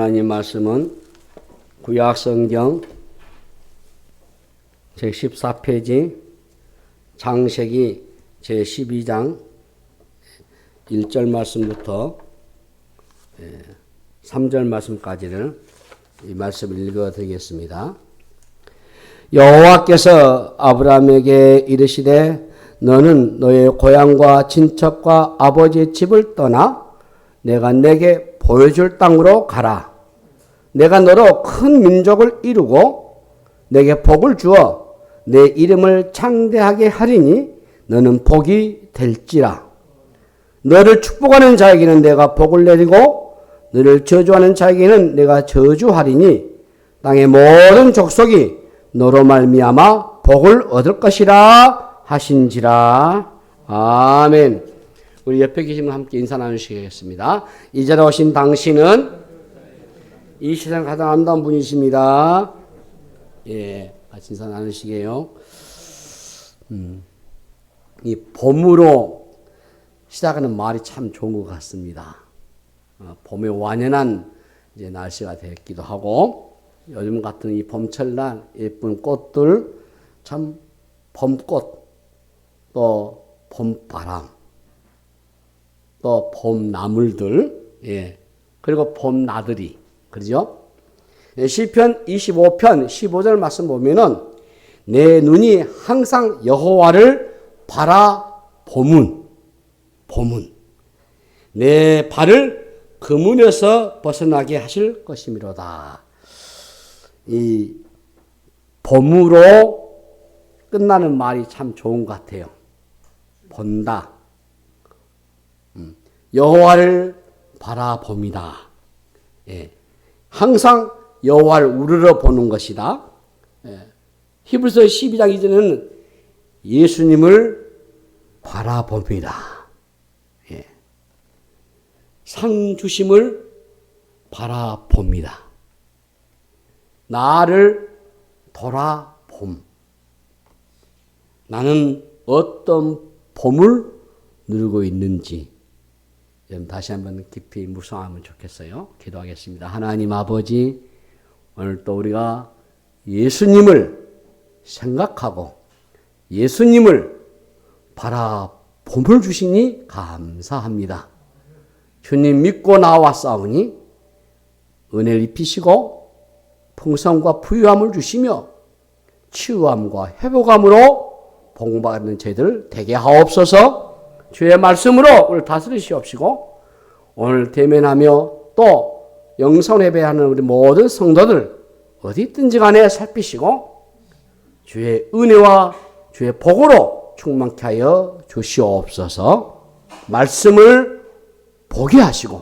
하나님 말씀은 구약성경 제14페이지 창세기 제12장 1절 말씀부터 3절 말씀까지를 이 말씀을 읽어드리겠습니다. 여호와께서 아브라함에게 이르시되 너는 너의 고향과 친척과 아버지의 집을 떠나 내가 내게 보여줄 땅으로 가라. 내가 너로 큰 민족을 이루고 내게 복을 주어 내 이름을 창대하게 하리니 너는 복이 될지라. 너를 축복하는 자에게는 내가 복을 내리고 너를 저주하는 자에게는 내가 저주하리니 땅의 모든 족속이 너로 말미암아 복을 얻을 것이라 하신지라. 아멘. 우리 옆에 계신 분 함께 인사 나누시겠습니다. 이 자리에 오신 당신은 이 세상 가장 아름다운 분이십니다. 예, 같이 인사 나누시게요. 이 봄으로 시작하는 말이 참 좋은 것 같습니다. 봄의 완연한 이제 날씨가 됐기도 하고, 요즘 같은 이 봄철날 예쁜 꽃들, 참 봄꽃, 또 봄바람, 또 봄나물들, 예, 그리고 봄나들이, 그러죠? 시편 25편 15절 말씀 보면은 내 눈이 항상 여호와를 바라보문, 내 발을 그 문에서 벗어나게 하실 것이미로다. 이 봄으로 끝나는 말이 참 좋은 것 같아요. 본다. 여호와를 바라봅니다. 예. 항상 여호와를 우러러 보는 것이다. 예. 히브리서 12장 이전에는 예수님을 바라봅니다. 예. 상 주심을 바라봅니다. 나를 돌아봄. 나는 어떤 봄을 누리고 있는지 여러분 다시 한번 깊이 묵상하면 좋겠어요. 기도하겠습니다. 하나님 아버지, 오늘 또 우리가 예수님을 생각하고 예수님을 바라봄을 주시니 감사합니다. 주님 믿고 나왔사오니 은혜를 입히시고 풍성과 부유함을 주시며 치유함과 회복함으로 복받는 저희들 되게 하옵소서. 주의 말씀으로 우리를 다스리시옵시고 오늘 대면하며 또 영성 예배하는 우리 모든 성도들 어디 있든지 간에 살피시고 주의 은혜와 주의 복으로 충만케 하여 주시옵소서. 말씀을 보게 하시고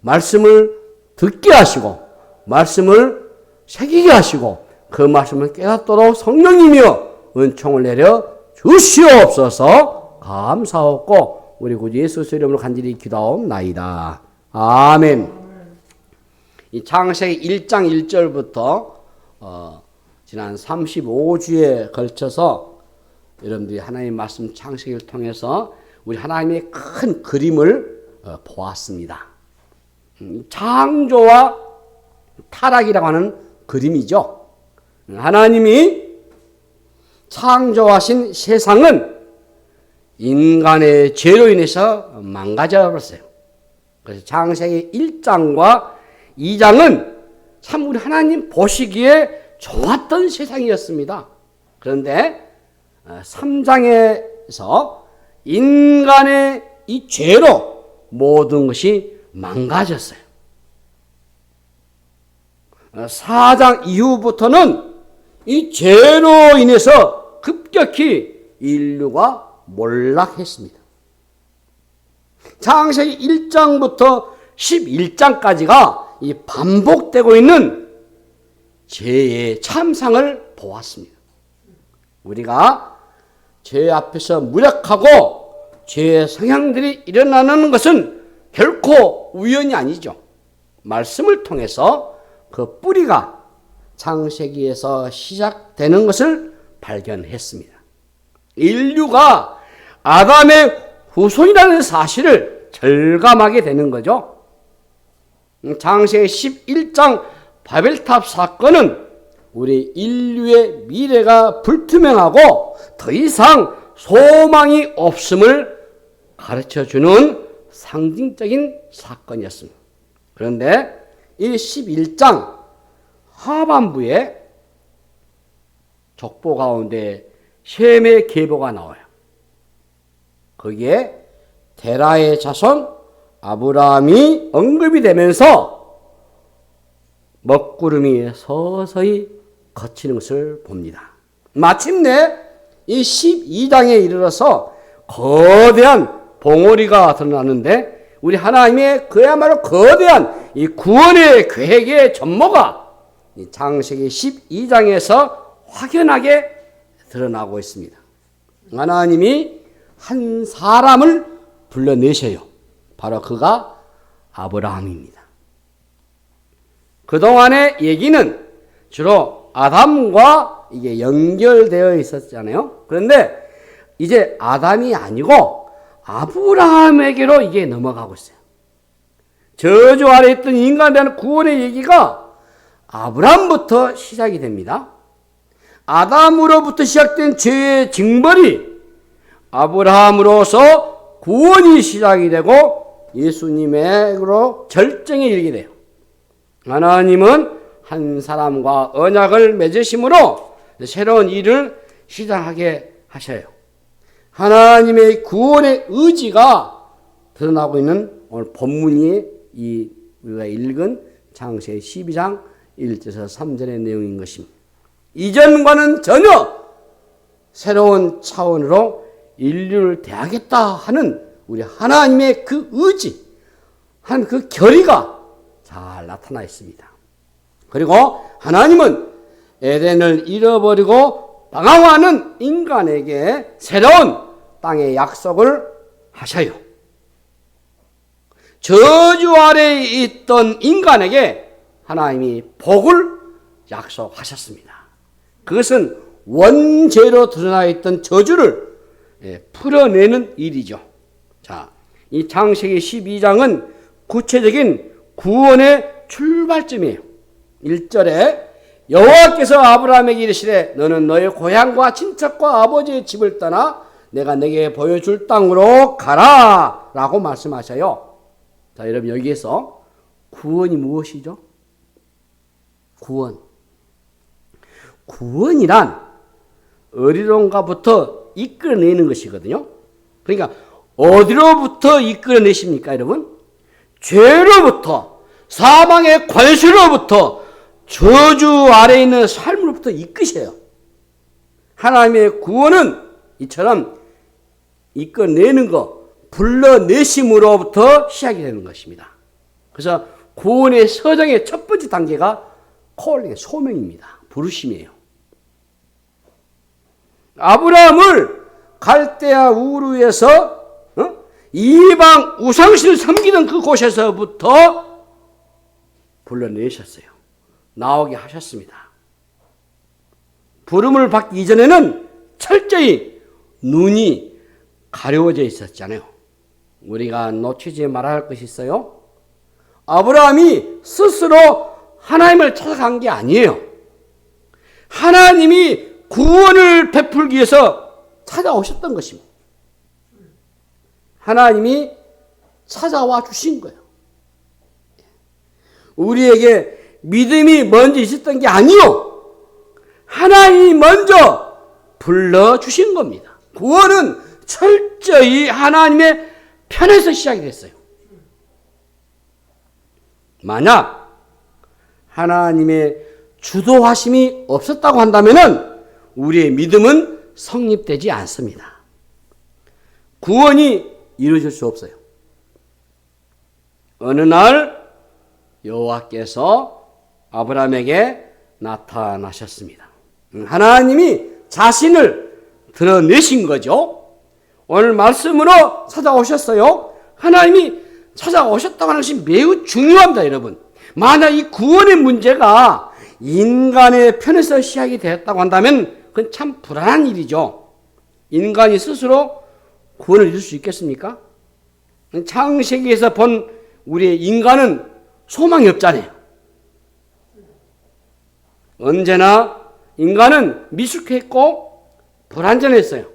말씀을 듣게 하시고 말씀을 새기게 하시고 그 말씀을 깨닫도록 성령이며 은총을 내려 주시옵소서. 감사하고 우리 구주 예수 이름으로 간절히 기도하옵나이다. 아멘. 이 창세기 1장 1절부터 지난 35주에 걸쳐서 여러분들이 하나님의 말씀 창세기를 통해서 우리 하나님의 큰 그림을 보았습니다. 창조와 타락이라고 하는 그림이죠. 하나님이 창조하신 세상은 인간의 죄로 인해서 망가져 버렸어요. 그래서 창세기 1장과 2장은 참 우리 하나님 보시기에 좋았던 세상이었습니다. 그런데 3장에서 인간의 이 죄로 모든 것이 망가졌어요. 4장 이후부터는 이 죄로 인해서 급격히 인류가 몰락했습니다. 창세기 1장부터 11장까지가 이 반복되고 있는 죄의 참상을 보았습니다. 우리가 죄 앞에서 무력하고 죄의 성향들이 일어나는 것은 결코 우연이 아니죠. 말씀을 통해서 그 뿌리가 창세기에서 시작되는 것을 발견했습니다. 인류가 아담의 후손이라는 사실을 절감하게 되는 거죠. 창세기 11장 바벨탑 사건은 우리 인류의 미래가 불투명하고 더 이상 소망이 없음을 가르쳐주는 상징적인 사건이었습니다. 그런데 이 11장 하반부에 족보 가운데 셈의 계보가 나와요. 거기에 데라의 자손 아브라함이 언급이 되면서 먹구름이 서서히 거치는 것을 봅니다. 마침내 이 12장에 이르러서 거대한 봉우리가 드러나는데 우리 하나님의 그야말로 거대한 이 구원의 계획의 전모가 이 창세기 12장에서 확연하게 드러나고 있습니다. 하나님이 한 사람을 불러내셔요. 바로 그가 아브라함입니다. 그동안의 얘기는 주로 아담과 이게 연결되어 있었잖아요. 그런데 이제 아담이 아니고 아브라함에게로 이게 넘어가고 있어요. 저주 아래 있던 인간에 대한 구원의 얘기가 아브라함부터 시작이 됩니다. 아담으로부터 시작된 죄의 징벌이 아브라함으로서 구원이 시작이 되고 예수님으로 절정에 이르게 돼요. 하나님은 한 사람과 언약을 맺으심으로 새로운 일을 시작하게 하셔요. 하나님의 구원의 의지가 드러나고 있는 오늘 본문이 이 우리가 읽은 창세기 12장 1절에서 3절의 내용인 것입니다. 이전과는 전혀 새로운 차원으로 인류를 대하겠다 하는 우리 하나님의 그 의지, 한 그 결의가 잘 나타나 있습니다. 그리고 하나님은 에덴을 잃어버리고 방황하는 인간에게 새로운 땅의 약속을 하셔요. 저주 아래에 있던 인간에게 하나님이 복을 약속하셨습니다. 그것은 원죄로 드러나 있던 저주를 풀어내는 일이죠. 자, 이 창세기 12장은 구체적인 구원의 출발점이에요. 1절에 여호와께서 아브라함에게 이르시되 너는 너의 고향과 친척과 아버지의 집을 떠나 내가 내게 보여줄 땅으로 가라 라고 말씀하셔요. 자, 여러분 여기에서 구원이 무엇이죠? 구원이란 어디론가부터 이끌어내는 것이거든요. 그러니까 어디로부터 이끌어내십니까, 여러분? 죄로부터, 사망의 관수로부터, 저주 아래에 있는 삶으로부터 이끄셔요. 하나님의 구원은 이처럼 이끌어내는 것, 불러내심으로부터 시작이 되는 것입니다. 그래서 구원의 서정의 첫 번째 단계가 콜링, 소명입니다. 부르심이에요. 아브라함을 갈대아 우르에서 이방 우상신을 섬기던 그곳에서부터 불러내셨어요. 나오게 하셨습니다. 부름을 받기 이전에는 철저히 눈이 가려워져 있었잖아요. 우리가 놓치지 말아야 할 것이 있어요. 아브라함이 스스로 하나님을 찾아간 게 아니에요. 하나님이 구원을 베풀기 위해서 찾아오셨던 것입니다. 하나님이 찾아와 주신 거예요. 우리에게 믿음이 먼저 있었던 게 아니요. 하나님이 먼저 불러주신 겁니다. 구원은 철저히 하나님의 편에서 시작이 됐어요. 만약 하나님의 주도하심이 없었다고 한다면 우리의 믿음은 성립되지 않습니다. 구원이 이루어질 수 없어요. 어느 날 여호와께서 아브라함에게 나타나셨습니다. 하나님이 자신을 드러내신 거죠. 오늘 말씀으로 찾아오셨어요. 하나님이 찾아오셨다고 하는 것이 매우 중요합니다, 여러분. 만약 이 구원의 문제가 인간의 편에서 시작이 되었다고 한다면 그건 참 불안한 일이죠. 인간이 스스로 구원을 이룰 수 있겠습니까? 창세기에서 본 우리의 인간은 소망이 없잖아요. 언제나 인간은 미숙했고 불완전했어요.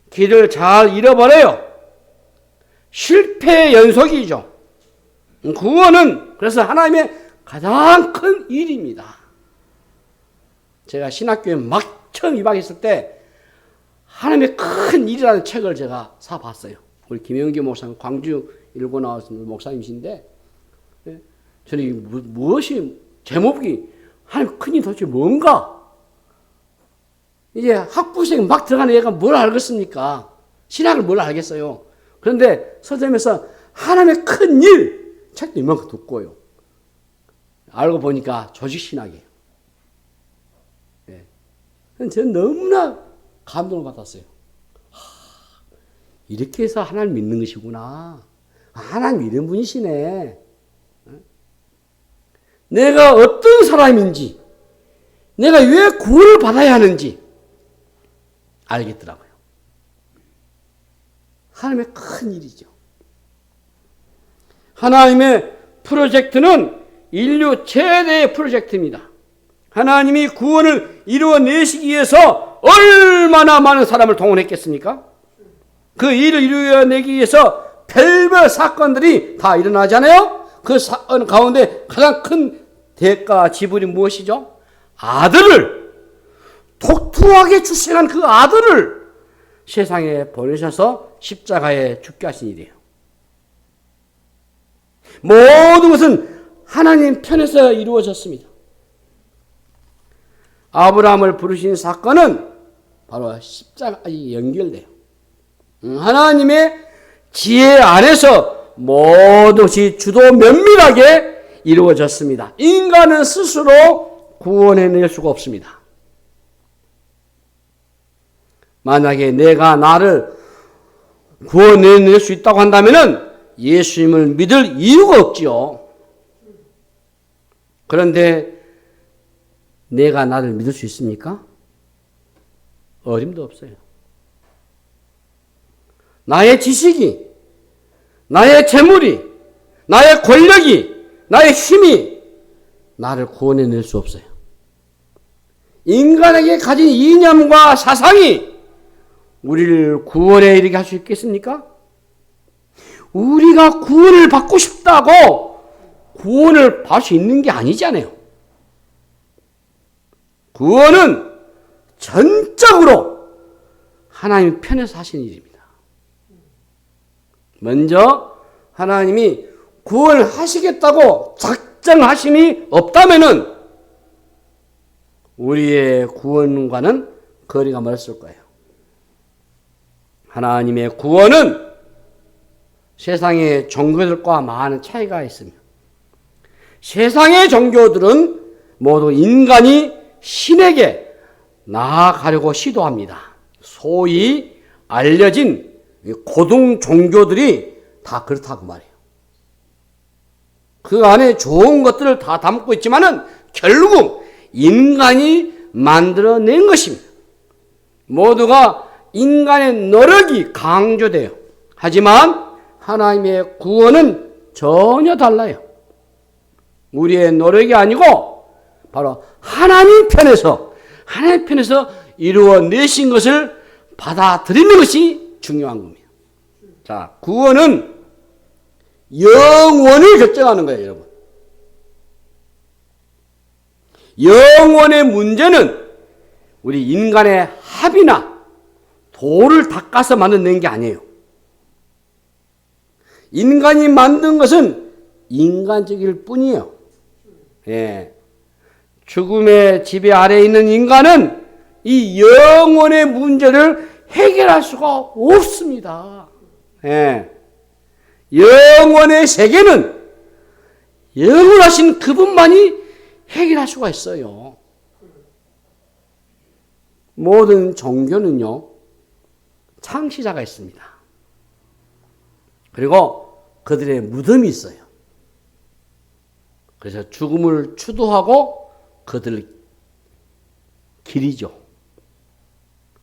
길을 잘 잃어버려요. 실패의 연속이죠. 구원은 그래서 하나님의 가장 큰 일입니다. 제가 신학교에 막 처음 입학했을 때 하나님의 큰 일이라는 책을 제가 사봤어요. 우리 김영기 목사님 광주 일고 나왔습니다. 목사님이신데 저는 무엇이 제목이 하나님 큰 일 도대체 뭔가? 이제 학부생 막 들어가는 애가 뭘 알겠습니까? 신학을 뭘 알겠어요? 그런데 서점에서 하나님의 큰 일 책도 이만큼 두꺼워요. 알고 보니까 조직신학이에요. 네. 저는 너무나 감동을 받았어요. 이렇게 해서 하나님 믿는 것이구나. 하나님 이런 분이시네. 내가 어떤 사람인지, 내가 왜 구원을 받아야 하는지 알겠더라고요. 하나님의 큰 일이죠. 하나님의 프로젝트는 인류 최대의 프로젝트입니다. 하나님이 구원을 이루어내시기 위해서 얼마나 많은 사람을 동원했겠습니까? 그 일을 이루어내기 위해서 별별 사건들이 다 일어나잖아요. 그 사건 가운데 가장 큰 대가 지불이 무엇이죠? 아들을, 독특하게 출생한 그 아들을 세상에 보내셔서 십자가에 죽게 하신 일이에요. 모든 것은 하나님 편에서 이루어졌습니다. 아브라함을 부르신 사건은 바로 십자가에 연결돼요. 하나님의 지혜 안에서 모든 것이 주도 면밀하게 이루어졌습니다. 인간은 스스로 구원해낼 수가 없습니다. 만약에 내가 나를 구원해낼 수 있다고 한다면 예수님을 믿을 이유가 없지요. 그런데 내가 나를 믿을 수 있습니까? 어림도 없어요. 나의 지식이, 나의 재물이, 나의 권력이, 나의 힘이 나를 구원해낼 수 없어요. 인간에게 가진 이념과 사상이 우리를 구원에 이르게 할 수 있겠습니까? 우리가 구원을 받고 싶다고 구원을 받을 수 있는 게 아니잖아요. 구원은 전적으로 하나님 편에서 하시는 일입니다. 먼저 하나님이 구원을 하시겠다고 작정하심이 없다면은 우리의 구원과는 거리가 멀었을 거예요. 하나님의 구원은 세상의 종교들과 많은 차이가 있습니다. 세상의 종교들은 모두 인간이 신에게 나아가려고 시도합니다. 소위 알려진 고등 종교들이 다 그렇다고 말해요. 그 안에 좋은 것들을 다 담고 있지만은 결국 인간이 만들어낸 것입니다. 모두가 인간의 노력이 강조돼요. 하지만 하나님의 구원은 전혀 달라요. 우리의 노력이 아니고 바로 하나님 편에서 이루어내신 것을 받아들이는 것이 중요한 겁니다. 자, 구원은 영원을 결정하는 거예요, 여러분. 영원의 문제는 우리 인간의 합이나 도를 닦아서 만들어낸 게 아니에요. 인간이 만든 것은 인간적일 뿐이에요. 예. 죽음의 지배 아래에 있는 인간은 이 영원의 문제를 해결할 수가 없습니다. 예. 영원의 세계는 영원하신 그분만이 해결할 수가 있어요. 모든 종교는요, 창시자가 있습니다. 그리고 그들의 무덤이 있어요. 그래서 죽음을 추도하고 그들을 기리죠.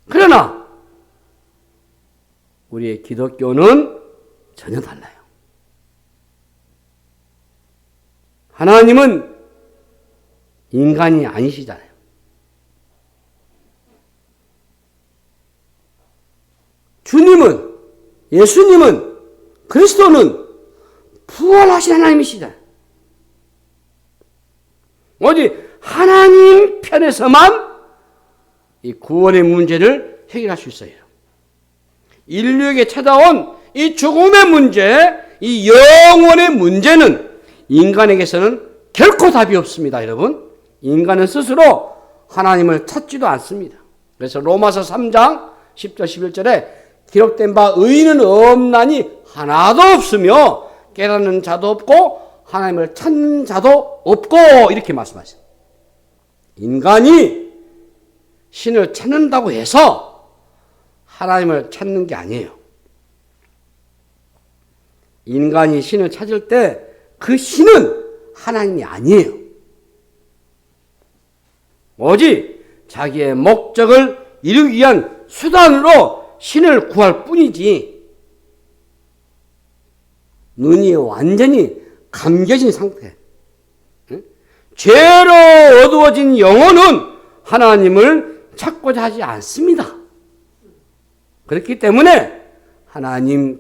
그러나 우리의 기독교는 전혀 달라요. 하나님은 인간이 아니시잖아요. 주님은, 예수님은, 그리스도는 부활하신 하나님이시다. 오직 하나님 편에서만 이 구원의 문제를 해결할 수 있어요. 인류에게 찾아온 이 죽음의 문제, 이 영원의 문제는 인간에게서는 결코 답이 없습니다, 여러분. 인간은 스스로 하나님을 찾지도 않습니다. 그래서 로마서 3장 10절 11절에 기록된 바 의인은 없나니 하나도 없으며 깨닫는 자도 없고 하나님을 찾는 자도 없고 이렇게 말씀하셨어요. 인간이 신을 찾는다고 해서 하나님을 찾는 게 아니에요. 인간이 신을 찾을 때 그 신은 하나님이 아니에요. 오직 자기의 목적을 이루기 위한 수단으로 신을 구할 뿐이지, 눈이 완전히 감겨진 상태, 죄로 어두워진 영혼은 하나님을 찾고자 하지 않습니다. 그렇기 때문에 하나님이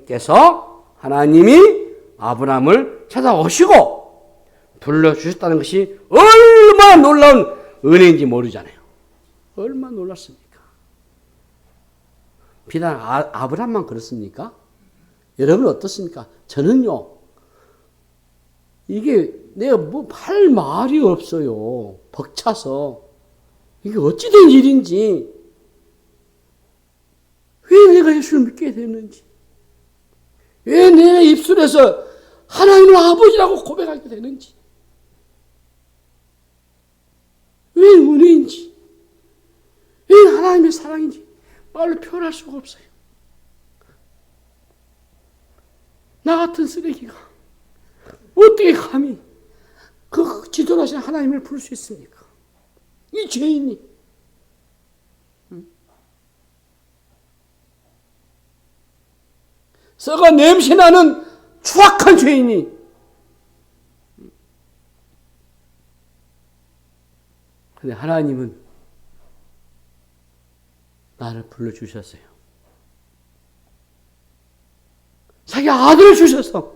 아브라함을 찾아오시고 불러주셨다는 것이 얼마나 놀라운 은혜인지 모르잖아요. 얼마나 놀랐습니까? 비단 아브라함만 그렇습니까? 여러분 어떻습니까? 저는요, 이게 내가 뭐 할 말이 없어요. 벅차서. 이게 어찌된 일인지, 왜 내가 예수를 믿게 됐는지, 왜 내 입술에서 하나님을 아버지라고 고백하게 되는지, 왜 은혜인지, 왜 하나님의 사랑인지 말로 표현할 수가 없어요. 나 같은 쓰레기가 어떻게 감히 그 지존하신 하나님을 부를 수 있습니까? 이 죄인이. 썩어 냄새나는 추악한 죄인이 근데 하나님은 나를 불러주셨어요. 자기 아들을 주셔서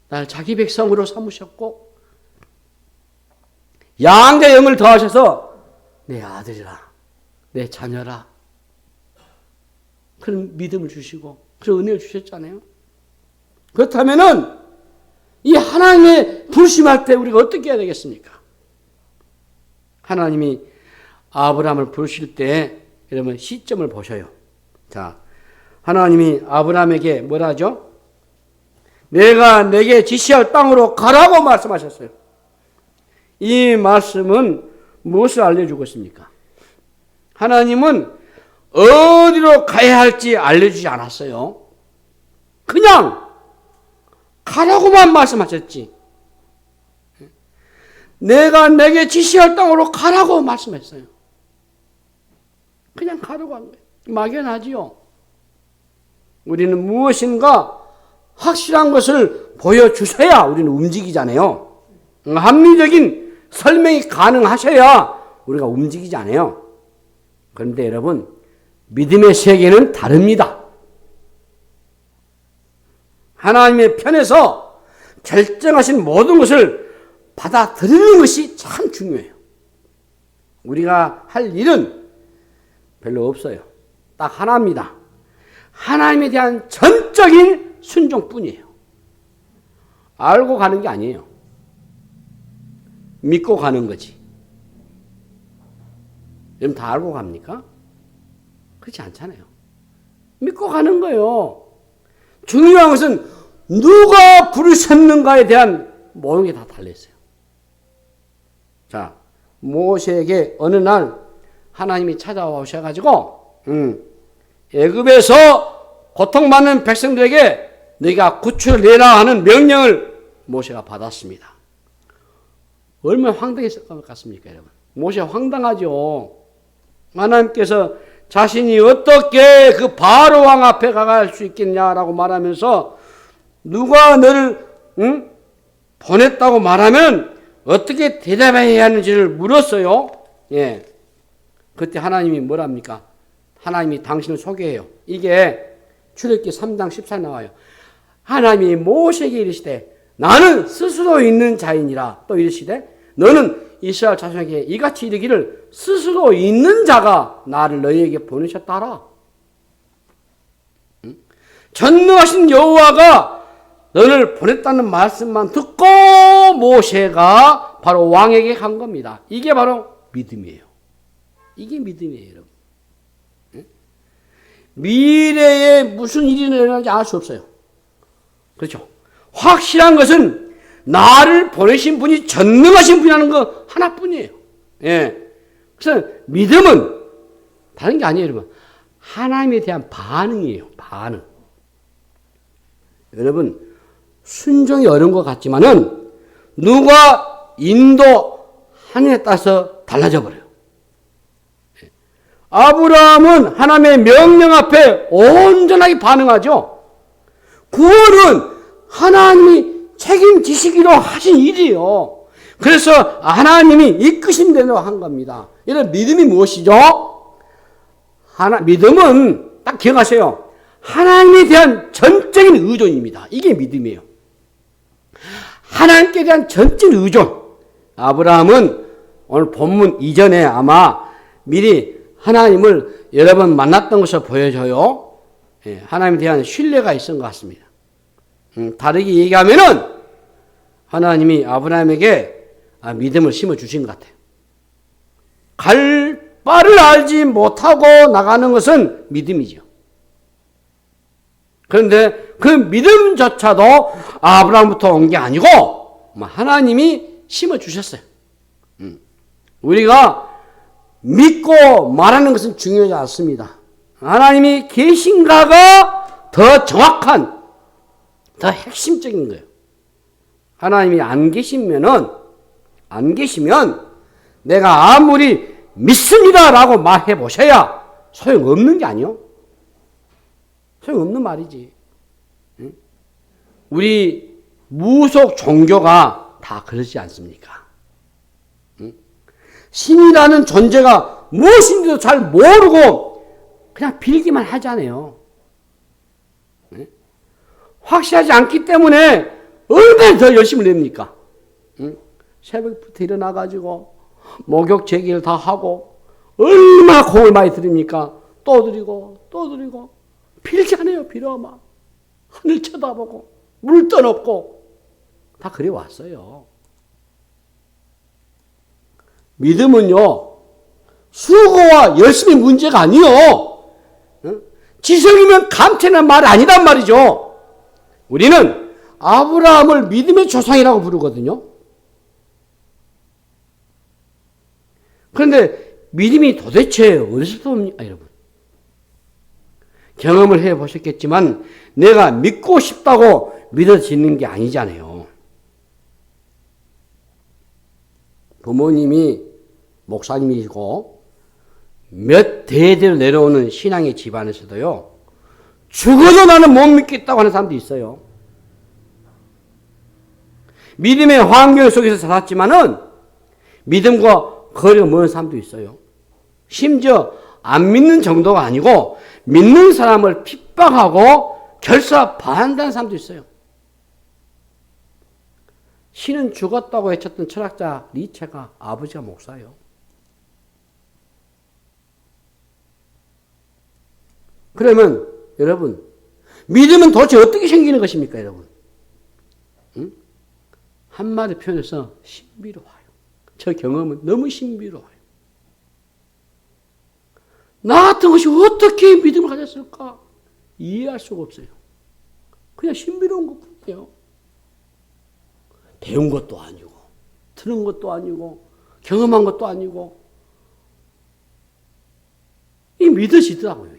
나를 자기 백성으로 삼으셨고 양자 영을 더하셔서 내 아들이라, 내 자녀라, 그런 믿음을 주시고 그런 은혜를 주셨잖아요. 그렇다면은 이 하나님의 부르심할 때 우리가 어떻게 해야 되겠습니까? 하나님이 아브라함을 부르실 때 여러분 시점을 보셔요. 자, 하나님이 아브라함에게 뭐라 하죠? 내가 내게 지시할 땅으로 가라고 말씀하셨어요. 이 말씀은 무엇을 알려주고 있습니까? 하나님은 어디로 가야 할지 알려주지 않았어요. 그냥 가라고만 말씀하셨지. 내가 내게 지시할 땅으로 가라고 말씀했어요. 그냥 가라고 한 거예요. 막연하지요. 우리는 무엇인가 확실한 것을 보여주셔야 우리는 움직이잖아요. 합리적인 설명이 가능하셔야 우리가 움직이잖아요. 그런데 여러분, 믿음의 세계는 다릅니다. 하나님의 편에서 결정하신 모든 것을 받아들이는 것이 참 중요해요. 우리가 할 일은 별로 없어요. 딱 하나입니다. 하나님에 대한 전적인 순종뿐이에요. 알고 가는 게 아니에요. 믿고 가는 거지. 여러분 다 알고 갑니까? 그렇지 않잖아요. 믿고 가는 거예요. 중요한 것은 누가 부르셨는가에 대한 모든 게 다 달려있어요. 자, 모세에게 어느 날 하나님이 찾아오셔가지고 애굽에서 고통받는 백성들에게 네가 구출을 내라 하는 명령을 모세가 받았습니다. 얼마나 황당했을 것 같습니까, 여러분? 모세 황당하죠. 하나님께서 자신이 어떻게 그 바로 왕 앞에 가갈 수 있겠냐라고 말하면서 누가 너를 보냈다고 말하면 어떻게 대답해야 하는지를 물었어요. 예. 그때 하나님이 뭐랍니까? 하나님이 당신을 소개해요. 이게 출애굽기 3장 14에 나와요. 하나님이 모세에게 이르시되 나는 스스로 있는 자이니라. 또 이르시되 너는 이스라엘 자손에게 이같이 이르기를 스스로 있는 자가 나를 너희에게 보내셨다 하라. 전능하신 여호와가 너를 보냈다는 말씀만 듣고 모세가 바로 왕에게 간 겁니다. 이게 바로 믿음이에요. 이게 믿음이에요, 여러분. 미래에 무슨 일이 일어나는지 알 수 없어요. 그렇죠? 확실한 것은 나를 보내신 분이 전능하신 분이라는 거 하나뿐이에요. 예. 그래서 믿음은 다른 게 아니에요, 여러분. 하나님에 대한 반응이에요. 반응. 여러분, 순종이 어려운 것 같지만은 누가 인도하느냐에 따라서 달라져 버려요. 아브라함은 하나님의 명령 앞에 온전하게 반응하죠. 구원은 하나님이 책임지시기로 하신 일이에요. 그래서 하나님이 이끄신 대로 한 겁니다. 이런 믿음이 무엇이죠? 믿음은 딱 기억하세요. 하나님에 대한 전적인 의존입니다. 이게 믿음이에요. 하나님께 대한 전적인 의존. 아브라함은 오늘 본문 이전에 아마 미리 하나님을 여러 번 만났던 것을 보여줘요. 하나님에 대한 신뢰가 있었던 것 같습니다. 다르게 얘기하면은 하나님이 아브라함에게 믿음을 심어주신 것 같아요. 갈 바를 알지 못하고 나가는 것은 믿음이죠. 그런데 그 믿음조차도 아브라함부터 온 게 아니고 하나님이 심어주셨어요. 우리가 믿고 말하는 것은 중요하지 않습니다. 하나님이 계신가가 더 정확한, 더 핵심적인 거예요. 하나님이 안 계시면 내가 아무리 믿습니다라고 말해 보셔야 소용없는 게 아니요. 소용없는 말이지. 우리 무속 종교가 다 그러지 않습니까? 신이라는 존재가 무엇인지도 잘 모르고 그냥 빌기만 하잖아요. 확실하지 않기 때문에 얼마나 더 열심히 냅니까? 새벽부터 일어나가지고 목욕 제기를 다 하고 얼마나 공을 많이 들입니까? 또 드리고 또 드리고 빌지 않아요. 빌어 막 하늘 쳐다보고 물 떠놓고 다 그래 왔어요. 믿음은요 수고와 열심히 문제가 아니요. 지성이면 감태는 말 아니란 말이죠. 우리는 아브라함을 믿음의 조상이라고 부르거든요. 그런데 믿음이 도대체 어디서부터 옵니까, 여러분? 경험을 해보셨겠지만 내가 믿고 싶다고 믿어지는 게 아니잖아요. 부모님이 목사님이시고 몇 대대로 내려오는 신앙의 집안에서도요. 죽어도 나는 못 믿겠다고 하는 사람도 있어요. 믿음의 환경 속에서 살았지만은 믿음과 거리가 먼 사람도 있어요. 심지어 안 믿는 정도가 아니고 믿는 사람을 핍박하고 결사 반한다는 사람도 있어요. 신은 죽었다고 외쳤던 철학자 니체가 아버지가 목사예요. 그러면 여러분 믿음은 도대체 어떻게 생기는 것입니까, 여러분? 한마디 표현해서 신비로워요. 저 경험은 너무 신비로워요. 나 같은 것이 어떻게 믿음을 가졌을까? 이해할 수가 없어요. 그냥 신비로운 것뿐이에요. 배운 것도 아니고 들은 것도 아니고 경험한 것도 아니고 이 믿어지더라고요.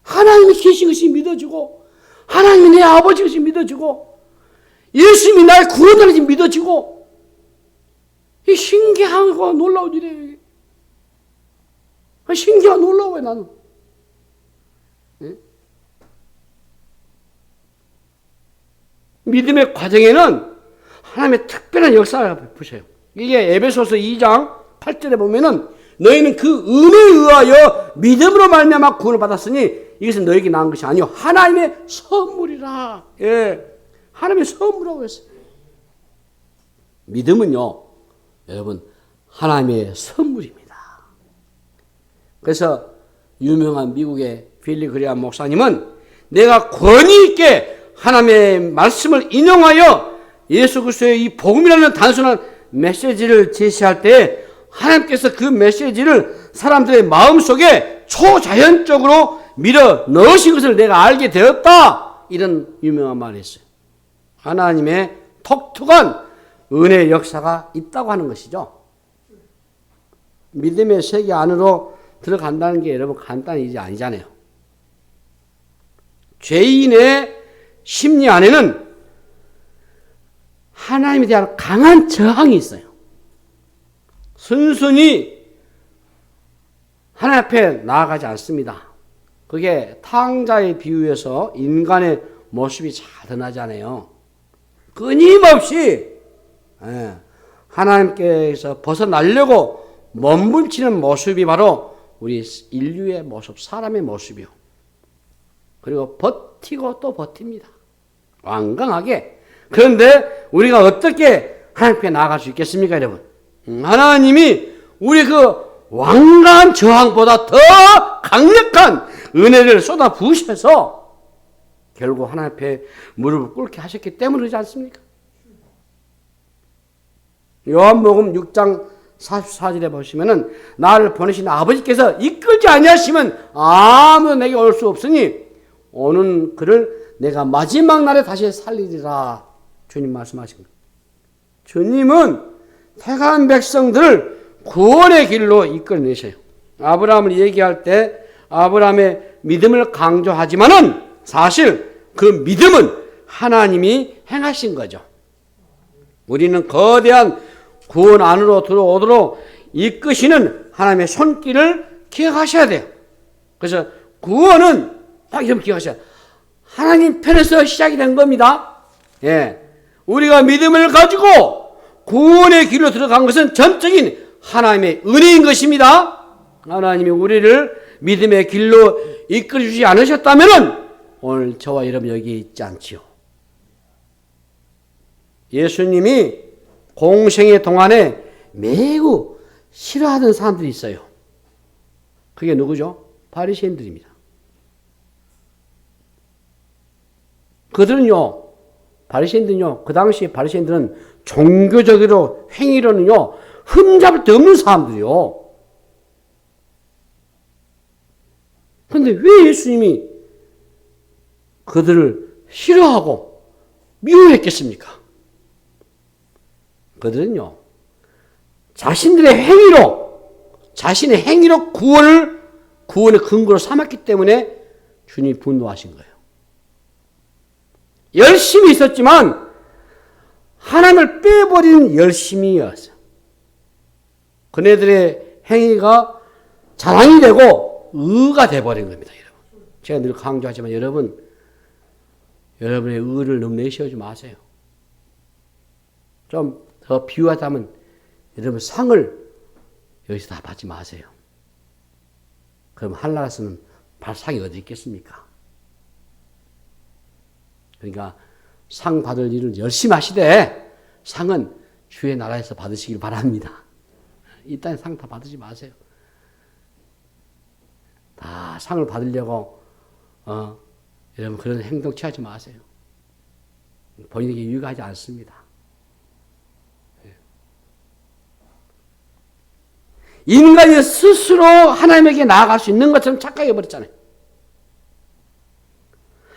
하나님이 계신 것이 믿어지고 하나님이 내 아버지 것이 믿어지고 예수님이 나의 구원자를 믿어지고 이 신기하고 놀라운 일이에요. 신기하고 놀라워요, 나는. 믿음의 과정에는 하나님의 특별한 역사를 베푸셔요. 이게 에베소서 2장 8절에 보면은 너희는 그 은혜에 의하여 믿음으로 말미암아 구원을 받았으니 이것은 너에게 나은 것이 아니요 하나님의 선물이라. 예, 하나님의 선물이라고 했어요. 믿음은요, 여러분 하나님의 선물입니다. 그래서 유명한 미국의 빌리 그레이엄 목사님은 내가 권위 있게 하나님의 말씀을 인용하여 예수 그리스도의 이 복음이라는 단순한 메시지를 제시할 때 하나님께서 그 메시지를 사람들의 마음속에 초자연적으로 밀어 넣으신 것을 내가 알게 되었다. 이런 유명한 말을 했어요. 하나님의 독특한 은혜의 역사가 있다고 하는 것이죠. 믿음의 세계 안으로 들어간다는 게 여러분 간단한 일이 아니잖아요. 죄인의 심리 안에는 하나님에 대한 강한 저항이 있어요. 순순히 하나님 앞에 나아가지 않습니다. 그게 탕자의 비유에서 인간의 모습이 잘 드러나잖아요. 끊임없이 하나님께서 벗어나려고 몸부림치는 모습이 바로 우리 인류의 모습, 사람의 모습이요. 그리고 버티고 또 버팁니다. 완강하게. 그런데 우리가 어떻게 하나님께 나아갈 수 있겠습니까, 여러분? 하나님이 우리 그 완강한 저항보다 더 강력한 은혜를 쏟아 부으셔서 결국 하나님 앞에 무릎을 꿇게 하셨기 때문이지 않습니까? 요한복음 6장 44절에 보시면은 나를 보내신 아버지께서 이끌지 아니하시면 아무도 내게 올 수 없으니 오는 그를 내가 마지막 날에 다시 살리리라. 주님 말씀하신 거예요. 주님은 택한 백성들을 구원의 길로 이끌어내셔요. 아브라함을 얘기할 때 아브라함의 믿음을 강조하지만은 사실 그 믿음은 하나님이 행하신 거죠. 우리는 거대한 구원 안으로 들어오도록 이끄시는 하나님의 손길을 기억하셔야 돼요. 그래서 구원은 딱 이렇게 기억하셔야 돼요. 하나님 편에서 시작이 된 겁니다. 예. 우리가 믿음을 가지고 구원의 길로 들어간 것은 전적인 하나님의 은혜인 것입니다. 하나님이 우리를 믿음의 길로 이끌어 주지 않으셨다면 오늘 저와 여러분 여기 있지 않지요. 예수님이 공생의 동안에 매우 싫어하던 사람들이 있어요. 그게 누구죠? 바리새인들입니다. 그들은요, 바리새인들은요, 그 당시 바리새인들은 종교적으로 행위로는요, 흠잡을 데 없는 사람들이요. 그런데 왜 예수님이 그들을 싫어하고 미워했겠습니까? 그들은요, 자신의 행위로 구원의 근거로 삼았기 때문에 주님이 분노하신 거예요. 열심히 있었지만 하나님을 빼버리는 열심이었어요. 그네들의 행위가 자랑이 되고 의가 되어버린 겁니다, 여러분. 제가 늘 강조하지만 여러분의 의를 너무 내세우지 마세요. 좀 더 비유하자면 여러분 상을 여기서 다 받지 마세요. 그럼 하늘나라에서는 상이 어디 있겠습니까? 그러니까 상 받을 일을 열심히 하시되 상은 주의 나라에서 받으시길 바랍니다. 이 땅에 상 다 받으지 마세요. 다 상을 받으려고 여러분 그런 행동 취하지 마세요. 본인에게 유익하지 않습니다. 인간이 스스로 하나님에게 나아갈 수 있는 것처럼 착각해버렸잖아요.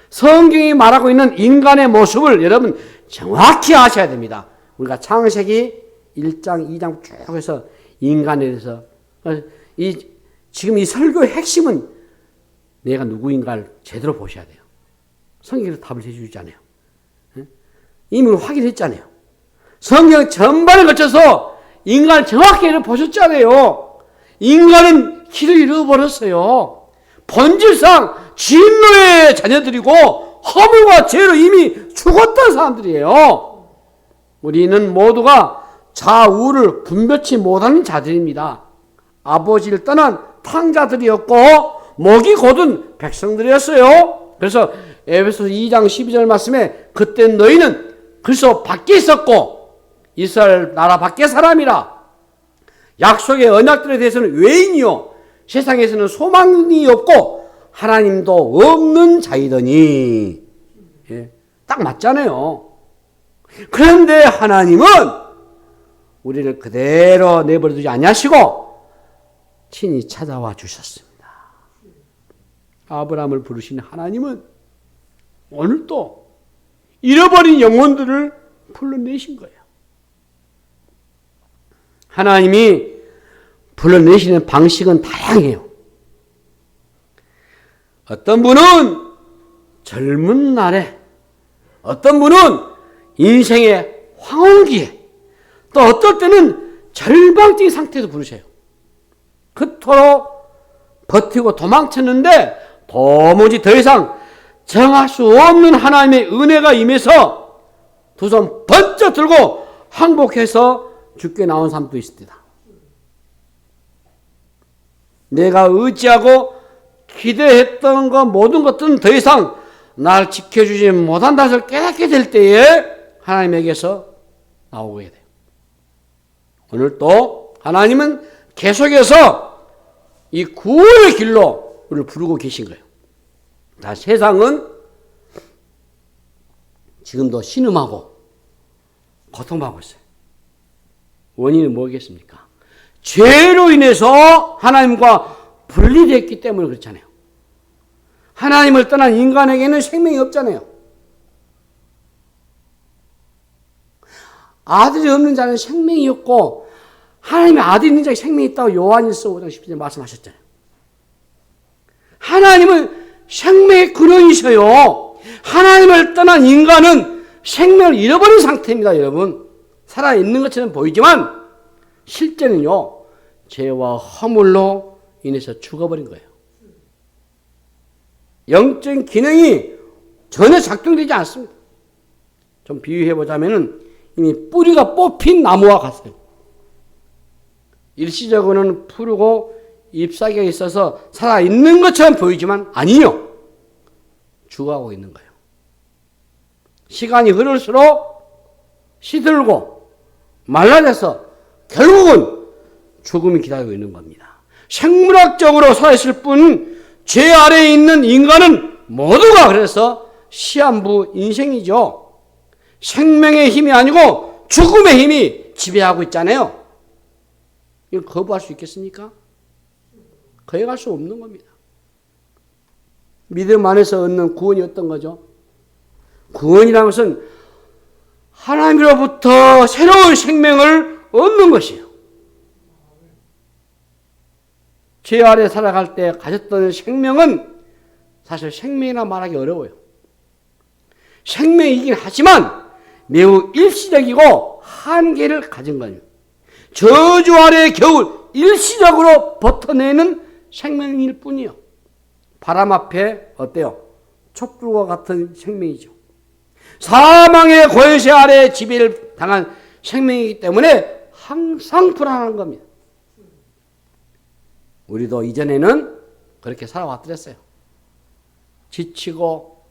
성경이 말하고 있는 인간의 모습을 여러분 정확히 아셔야 됩니다. 우리가 창세기 1장, 2장 쭉 해서 인간에 대해서 지금 이 설교의 핵심은 내가 누구인가를 제대로 보셔야 돼요. 성경에서 답을 해주잖아요. 이미 확인했잖아요. 성경 전반을 거쳐서 인간을 정확히 보셨잖아요. 인간은 길을 잃어버렸어요. 본질상 진노의 자녀들이고 허물과 죄로 이미 죽었다 대단한 사람들이에요. 우리는 모두가 좌우를 분별치 못하는 자들입니다. 아버지를 떠난 탕자들이었고 목이 곧은 백성들이었어요. 그래서 에베소서 2장 12절 말씀에 그때 너희는 그리스도 밖에 있었고 이스라엘 나라 밖의 사람이라. 약속의 언약들에 대해서는 외인이요 세상에서는 소망이 없고 하나님도 없는 자이더니. 예, 딱 맞잖아요. 그런데 하나님은 우리를 그대로 내버려 두지 아니하시고 친히 찾아와 주셨습니다. 아브라함을 부르신 하나님은 오늘 또 잃어버린 영혼들을 불러내신 거예요. 하나님이 불러내시는 방식은 다양해요. 어떤 분은 젊은 날에, 어떤 분은 인생의 황혼기에, 또 어떨 때는 절망적인 상태에서 부르셔요. 그토록 버티고 도망쳤는데 도무지 더 이상 정할 수 없는 하나님의 은혜가 임해서 두 손 번쩍 들고 항복해서 죽게 나온 사람도 있습니다. 내가 의지하고 기대했던 것 모든 것들은 더 이상 날 지켜주지 못한다는 것을 깨닫게 될 때에 하나님에게서 나오게 돼요. 오늘 또 하나님은 계속해서 이 구원의 길로 우리를 부르고 계신 거예요. 다 세상은 지금도 신음하고 고통하고 있어요. 원인은 뭐겠습니까? 죄로 인해서 하나님과 분리됐기 때문에 그렇잖아요. 하나님을 떠난 인간에게는 생명이 없잖아요. 아들이 없는 자는 생명이 없고 하나님의 아들이 있는 자에게 생명이 있다고 요한일서 5장 10절 말씀하셨잖아요. 하나님은 생명의 근원이셔요. 하나님을 떠난 인간은 생명을 잃어버린 상태입니다, 여러분. 살아있는 것처럼 보이지만 실제는요, 죄와 허물로 인해서 죽어버린 거예요. 영적인 기능이 전혀 작동되지 않습니다. 좀 비유해보자면 이미 뿌리가 뽑힌 나무와 같아요. 일시적으로는 푸르고 잎사귀가 있어서 살아있는 것처럼 보이지만 아니요. 죽어가고 있는 거예요. 시간이 흐를수록 시들고 말라져서 결국은 죽음이 기다리고 있는 겁니다. 생물학적으로 살아있을 뿐 죄 아래에 있는 인간은 모두가 그래서 시한부 인생이죠. 생명의 힘이 아니고 죽음의 힘이 지배하고 있잖아요. 이걸 거부할 수 있겠습니까? 거역할 수 없는 겁니다. 믿음 안에서 얻는 구원이 어떤 거죠? 구원이라는 것은 하나님으로부터 새로운 생명을 얻는 것이에요. 죄 아래 살아갈 때 가졌던 생명은 사실 생명이라 말하기 어려워요. 생명이긴 하지만 매우 일시적이고 한계를 가진 거예요. 저주 아래 겨우 일시적으로 버텨내는 생명일 뿐이요. 바람 앞에 어때요? 촛불과 같은 생명이죠. 사망의 권세 아래 지배를 당한 생명이기 때문에 항상 불안한 겁니다. 우리도 이전에는 그렇게 살아왔더랬어요. 지치고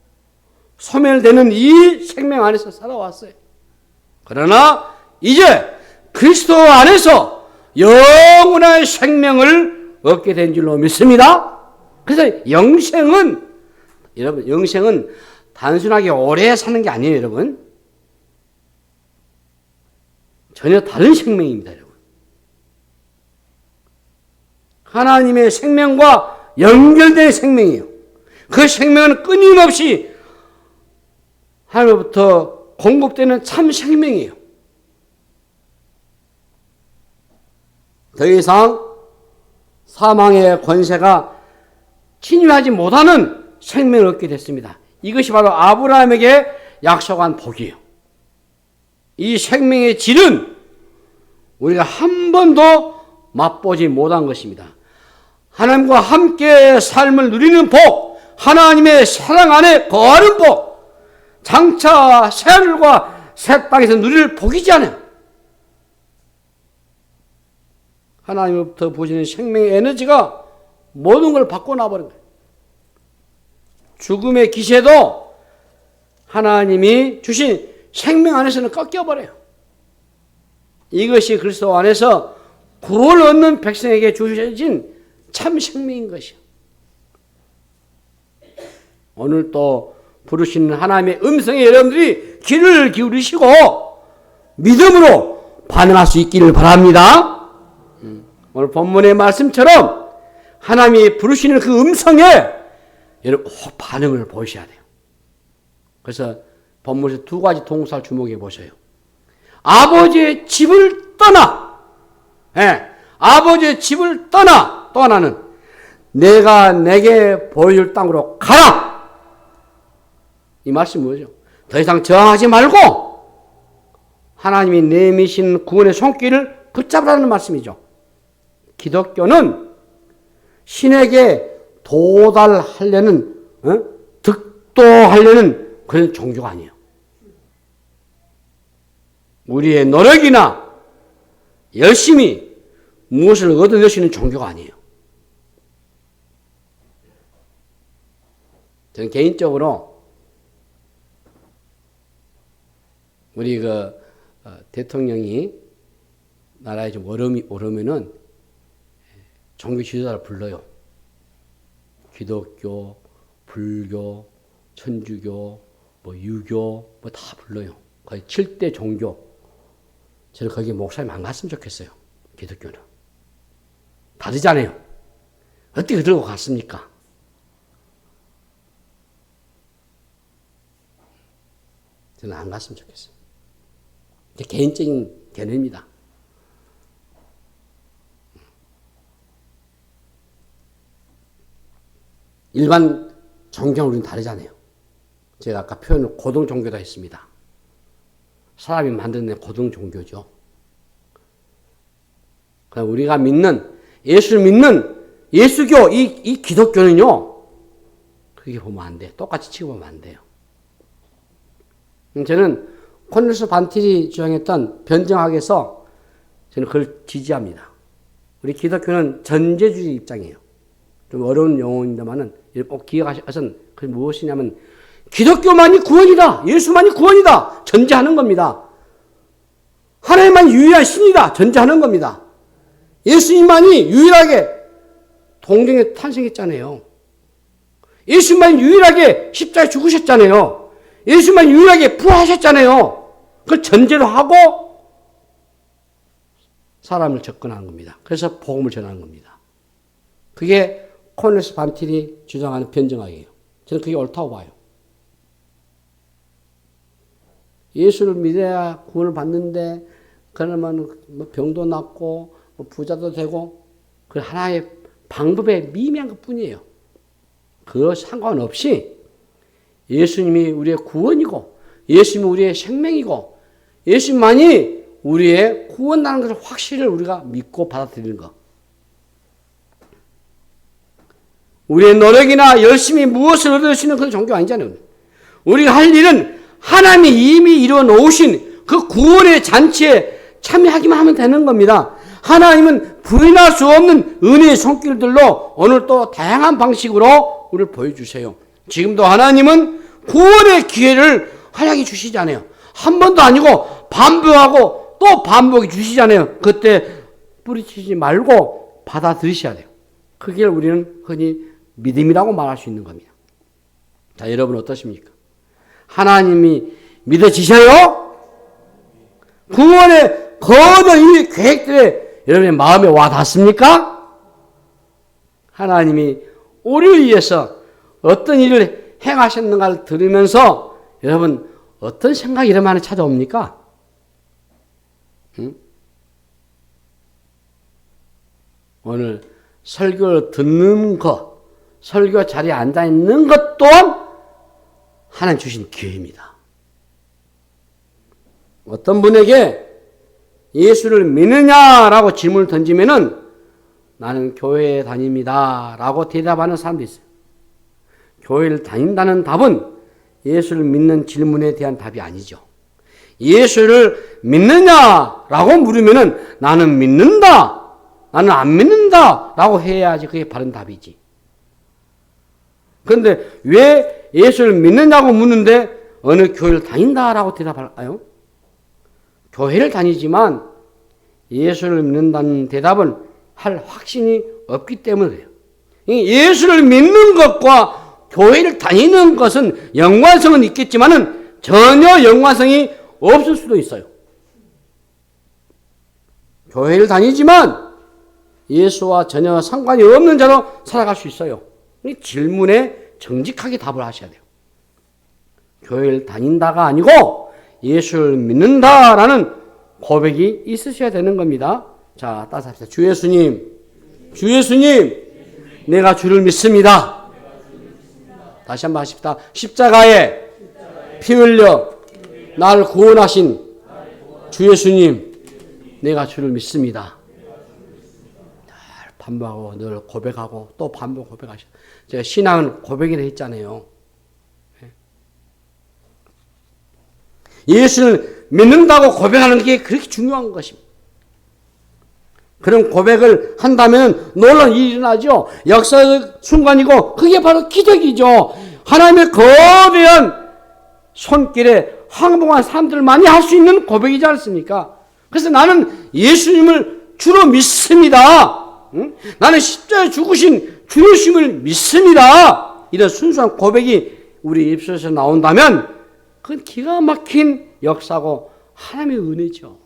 소멸되는 이 생명 안에서 살아왔어요. 그러나 이제 그리스도 안에서 영원한 생명을 얻게 된 줄로 믿습니다. 그래서 영생은, 여러분, 영생은 단순하게 오래 사는 게 아니에요, 여러분. 전혀 다른 생명입니다, 여러분. 하나님의 생명과 연결된 생명이에요. 그 생명은 끊임없이 하나님으로부터 공급되는 참 생명이에요. 더 이상 사망의 권세가侵略하지 못하는 생명을 얻게 됐습니다. 이것이 바로 아브라함에게 약속한 복이에요. 이 생명의 질은 우리가 한 번도 맛보지 못한 것입니다. 하나님과 함께 삶을 누리는 복, 하나님의 사랑 안에 거하는 복, 장차 새하늘과 새 땅에서 누릴 복이지 않아요. 하나님으로부터 보시는 생명의 에너지가 모든 걸 바꿔놔버린 거예요. 죽음의 기세도 하나님이 주신 생명 안에서는 꺾여버려요. 이것이 그리스도 안에서 구원을 얻는 백성에게 주셔진 참 생명인 것이요. 오늘 또 부르시는 하나님의 음성에 여러분들이 귀를 기울이시고 믿음으로 반응할 수 있기를 바랍니다. 오늘 본문의 말씀처럼 하나님이 부르시는 그 음성에 여러분 꼭 반응을 보셔야 돼요. 그래서 본문에서 두 가지 동사를 주목해 보세요. 아버지의 집을 떠나, 아버지의 집을 떠나, 또 하나는 내가 내게 보여줄 땅으로 가라. 이 말씀이 뭐죠? 더 이상 저항하지 말고 하나님이 내미신 구원의 손길을 붙잡으라는 말씀이죠. 기독교는 신에게 도달하려는, 득도하려는 그런 종교가 아니에요. 우리의 노력이나 열심히 무엇을 얻어낼 수 있는 종교가 아니에요. 저는 개인적으로 우리 대통령이 나라에 좀 오르면은 종교 지도자를 불러요. 기독교, 불교, 천주교, 유교 다 불러요. 거의 7대 종교. 저는 거기에 목사님 안 갔으면 좋겠어요. 기독교는. 다르잖아요. 어떻게 들고 갔습니까? 저는 안 갔으면 좋겠어요. 제 개인적인 견해입니다. 일반 종교는 우리는 다르잖아요. 제가 아까 표현을 고등 종교다 했습니다. 사람이 만드는 고등 종교죠. 그럼 우리가 믿는, 예수를 믿는 예수교, 이 기독교는요, 그게 보면 안 돼. 똑같이 치고 보면 안 돼요. 저는 콘레스 반틸이 주장했던 변정학에서 저는 그걸 지지합니다. 우리 기독교는 전제주의 입장이에요. 좀 어려운 용어입니다만은 꼭 기억하셔서 그게 무엇이냐면 기독교만이 구원이다. 예수만이 구원이다. 전제하는 겁니다. 하나님만 유일한 신이다. 전제하는 겁니다. 예수님만이 유일하게 동정에 탄생했잖아요. 예수님만이 유일하게 십자가에 죽으셨잖아요. 예수님만이 유일하게 부활하셨잖아요. 그걸 전제로 하고 사람을 접근하는 겁니다. 그래서 복음을 전하는 겁니다. 그게 콘레스 반틸이 주장하는 변정학이에요. 저는 그게 옳다고 봐요. 예수를 믿어야 구원을 받는데 그러면 병도 낫고 부자도 되고 그 하나의 방법의 미미한 것뿐이에요. 그것 상관없이 예수님이 우리의 구원이고 예수님이 우리의 생명이고 예수님만이 우리의 구원하는 것을 확실히 우리가 믿고 받아들이는 것. 우리의 노력이나 열심히 무엇을 얻을 수 있는 그런 종교가 아니잖아요. 우리가 할 일은 하나님이 이미 이루어 놓으신 그 구원의 잔치에 참여하기만 하면 되는 겁니다. 하나님은 부인할 수 없는 은혜의 손길들로 오늘 또 다양한 방식으로 우리를 보여주세요. 지금도 하나님은 구원의 기회를 활약해 주시잖아요. 한 번도 아니고 반복하고 또 반복해 주시잖아요. 그때 뿌리치지 말고 받아들이셔야 돼요. 그게 우리는 흔히 믿음이라고 말할 수 있는 겁니다. 자, 여러분 어떠십니까? 하나님이 믿어지셔요? 구원의 거듭 이 계획들에 여러분의 마음에 와 닿습니까? 하나님이 우리를 위해서 어떤 일을 행하셨는가를 들으면서 여러분 어떤 생각이 이런 만에 찾아옵니까? 응? 오늘 설교를 듣는 것, 설교 자리에 앉아있는 것 또한 하나님 주신 기회입니다. 어떤 분에게 예수를 믿느냐라고 질문을 던지면은 나는 교회에 다닙니다 라고 대답하는 사람도 있어요. 교회를 다닌다는 답은 예수를 믿는 질문에 대한 답이 아니죠. 예수를 믿느냐라고 물으면은 나는 믿는다, 나는 안 믿는다 라고 해야지 그게 바른 답이지. 그런데 왜 예수를 믿느냐고 묻는데 어느 교회를 다닌다라고 대답할까요? 교회를 다니지만 예수를 믿는다는 대답은 할 확신이 없기 때문에 그래요. 예수를 믿는 것과 교회를 다니는 것은 연관성은 있겠지만은 전혀 연관성이 없을 수도 있어요. 교회를 다니지만 예수와 전혀 상관이 없는 자로 살아갈 수 있어요. 이 질문에 정직하게 답을 하셔야 돼요. 교회를 다닌다가 아니고 예수를 믿는다라는 고백이 있으셔야 되는 겁니다. 자, 따라서 합시다. 주 예수님, 주 예수님, 내가 주를 믿습니다. 다시 한번 하십시다. 십자가에 피 흘려 나를 구원하신 주 예수님, 내가 주를 믿습니다. 반복하고 늘 고백하고 또 반복 고백하셔. 제가 신앙은 고백이라 했잖아요. 예수를 믿는다고 고백하는 게 그렇게 중요한 것입니다. 그런 고백을 한다면 놀라운 일이 일어나죠. 역사적 순간이고 그게 바로 기적이죠. 하나님의 거대한 손길에 항복한 사람들만이 할 수 있는 고백이지 않습니까? 그래서 나는 예수님을 주로 믿습니다. 응? 나는 십자가에 죽으신 주 예수님을 믿습니다. 이런 순수한 고백이 우리 입술에서 나온다면 그건 기가 막힌 역사고 하나님의 은혜죠.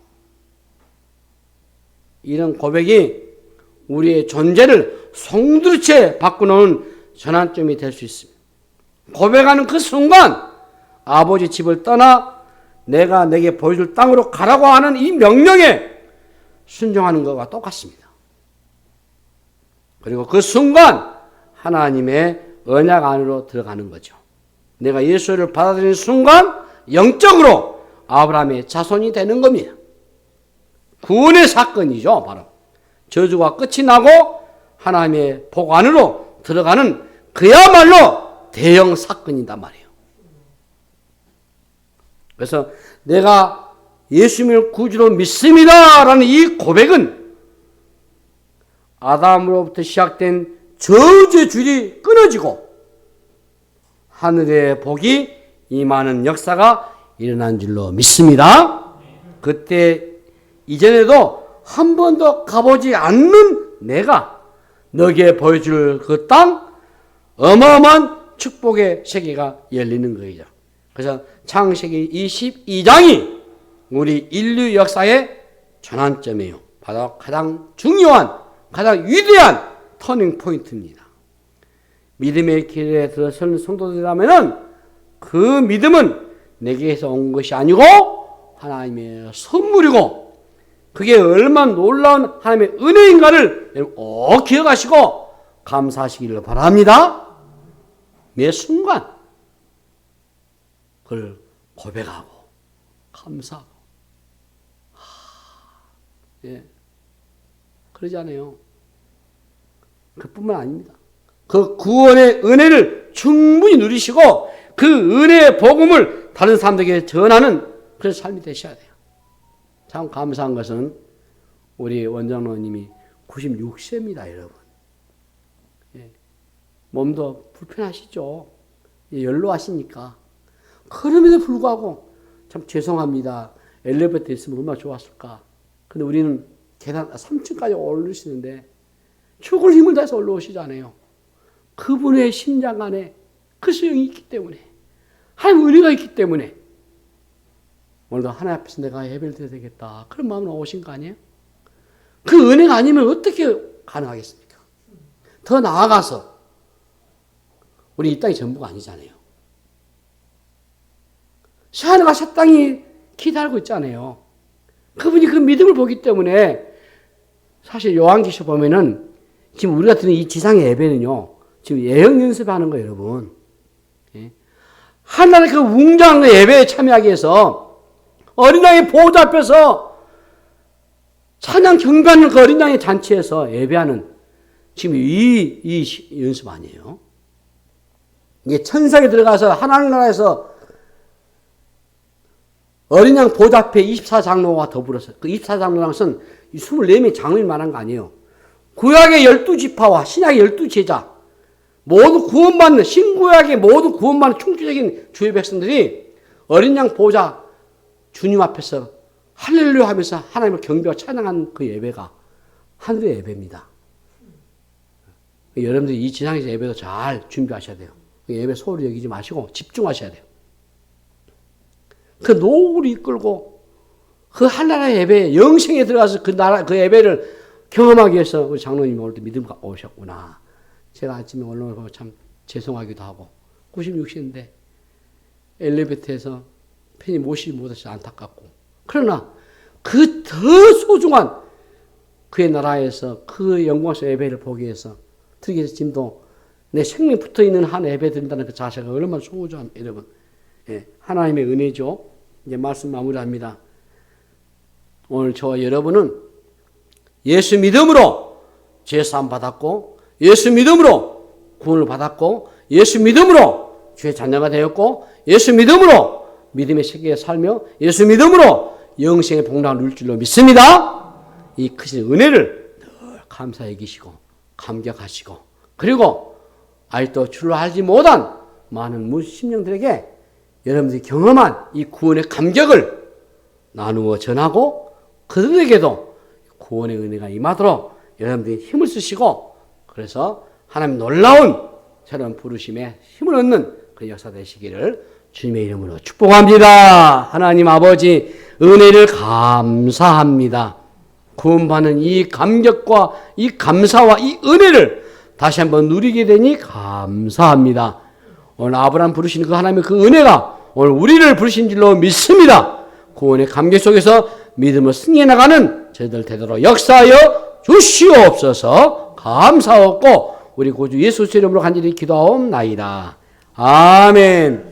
이런 고백이 우리의 존재를 송두리째 바꾸는 전환점이 될 수 있습니다. 고백하는 그 순간 아버지 집을 떠나 내가 내게 보여줄 땅으로 가라고 하는 이 명령에 순종하는 것과 똑같습니다. 그리고 그 순간 하나님의 언약 안으로 들어가는 거죠. 내가 예수를 받아들이는 순간 영적으로 아브라함의 자손이 되는 겁니다. 구원의 사건이죠. 바로 저주가 끝이 나고 하나님의 복 안으로 들어가는 그야말로 대형 사건이단 말이에요. 그래서 내가 예수님을 구주로 믿습니다 라는 이 고백은 아담으로부터 시작된 저주의 줄이 끊어지고 하늘의 복이 임하는 역사가 일어난 줄로 믿습니다. 그때 이전에도 한 번도 가보지 않는 내가 너에게 보여줄 그 땅, 어마어마한 축복의 세계가 열리는 거죠. 그래서 창세기 22장이 우리 인류 역사의 전환점이에요. 바로 가장 중요한, 가장 위대한 터닝 포인트입니다. 믿음의 길에 들어서는 성도들이라면 그 믿음은 내게서 온 것이 아니고 하나님의 선물이고 그게 얼마나 놀라운 하나님의 은혜인가를 꼭 기억하시고 감사하시기를 바랍니다. 매 순간 그걸 고백하고 감사하고 예, 그러지 않아요. 그뿐만 아닙니다. 그 구원의 은혜를 충분히 누리시고 그 은혜의 복음을 다른 사람들에게 전하는 그런 삶이 되셔야 돼요. 참 감사한 것은 우리 원장로님이 96세입니다, 여러분. 예. 몸도 불편하시죠? 예, 연로하시니까. 그럼에도 불구하고 참 죄송합니다. 엘리베이터에 있으면 얼마나 좋았을까. 근데 우리는 계단 3층까지 올라오시는데 죽을 힘을 다해서 올라오시잖아요. 그분의 심장 안에 그 소용이 있기 때문에 하나님의 은혜가 있기 때문에 오늘도 하나님 앞에서 내가 예배를 드려야 되겠다. 그런 마음으로 오신 거 아니에요? 그 은혜가 아니면 어떻게 가능하겠습니까? 더 나아가서 우리 이 땅이 전부가 아니잖아요. 하늘과 새 땅이 기다리고 있잖아요. 그분이 그 믿음을 보기 때문에 사실 요한계시록 보면은 지금 우리가 드는 이 지상의 예배는요. 지금 예언 연습하는 거예요, 여러분. 예? 하나님의 그 웅장한 예배에 참여하기 위해서 어린 양의 보호자 앞에서 찬양 경배하는 그 어린 양의 잔치에서 예배하는 지금 이 연습 아니에요. 이게 천상에 들어가서 하나님 나라에서 어린 양 보좌 앞에 24장로와 더불어서 그 24장로랑 쓴 24명의 장로인 말한 거 아니에요. 구약의 12지파와 신약의 12제자 모두 구원받는 신구약의 모든 구원받는 충주적인 주의 백성들이 어린 양 보좌 주님 앞에서 할렐루야 하면서 하나님을 경배하고 찬양한 그 예배가 하늘의 예배입니다. 여러분들이 이 지상에서 예배도 잘 준비하셔야 돼요. 예배 소홀히 여기지 마시고 집중하셔야 돼요. 그 노후를 이끌고 그 하나님의 예배에 영생에 들어가서 그 나라 그 예배를 경험하기 위해서 우리 장로님이 오늘 믿음 갖고 오셨구나. 제가 아침에 올라오고 참 죄송하기도 하고 96세인데 엘리베이터에서 편히 모시지 못해서 안타깝고 그러나 그 더 소중한 그의 나라에서 그 영광스러운 예배를 보기 위해서 특히 지금도 내 생명 붙어있는 한 예배 드린다는 그 자세가 얼마나 소중함 여러분. 예, 하나님의 은혜죠. 이제 말씀 마무리합니다. 오늘 저와 여러분은 예수 믿음으로 죄사함 받았고 예수 믿음으로 구원을 받았고 예수 믿음으로 주의 자녀가 되었고 예수 믿음으로 믿음의 세계에 살며 예수 믿음으로 영생의 복락을 누릴 줄로 믿습니다. 이 크신 은혜를 늘 감사히 여기시고 감격하시고 그리고 아직도 주를 알지 못한 많은 심령들에게 여러분들이 경험한 이 구원의 감격을 나누어 전하고 그들에게도 구원의 은혜가 임하도록 여러분들이 힘을 쓰시고 그래서 하나님 놀라운 새로운 부르심에 힘을 얻는 그 역사 되시기를 주님의 이름으로 축복합니다. 하나님 아버지 은혜를 감사합니다. 구원받는 이 감격과 이 감사와 이 은혜를 다시 한번 누리게 되니 감사합니다. 오늘 아브라함 부르시는 그 하나님의 그 은혜가 오늘 우리를 부르신 줄로 믿습니다. 구원의 감격 속에서 믿음을 승리해 나가는 저희들 되도록 역사하여 주시옵소서. 감사하고 우리 구주 예수 이름으로 간절히 기도하옵나이다. 아멘.